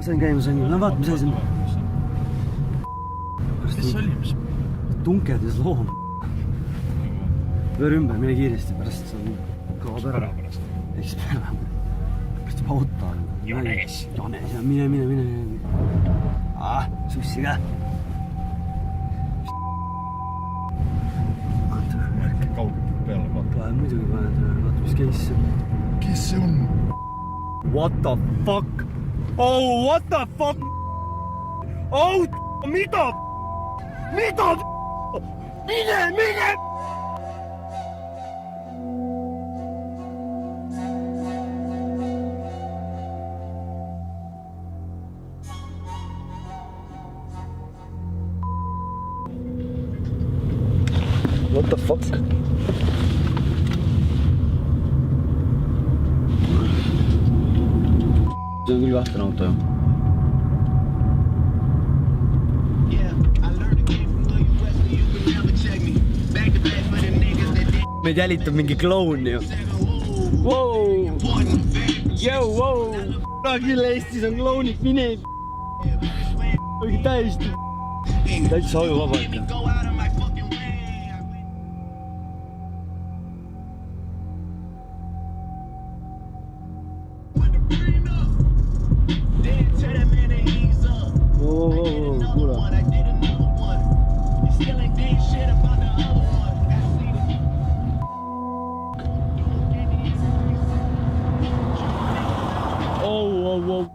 Sain käima, no vaata, mis asi see on. Mis see oli, mis? Tunkedis loom. Pöör ümber, mine kiiresti, pärast see on kaob ära. Eks pära. Kas ta auto on? Jones, ja mine. Sussi ka. kaugelt peale vaata. Muidugi paned, vaata mis case see on. Kes see on? What the fuck? Oh, what the fuck? Oh, mida? Mine! What the fuck? See on küll kahtlane auto, jah. Meid jälitab mingi kloun ju. Wow! Küll Eestis on klounid, mine! Õige täiesti. Täitsa ajuvaba ikka. Kuule. Oh.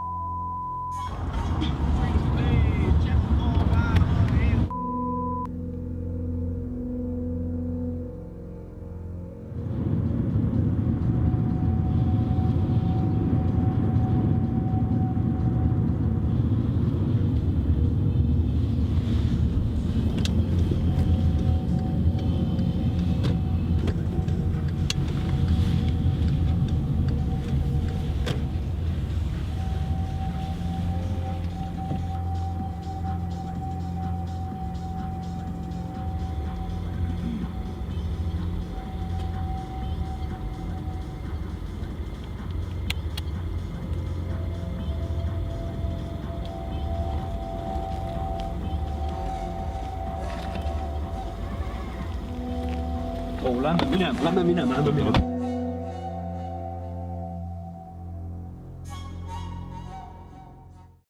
Oh, lähme minema.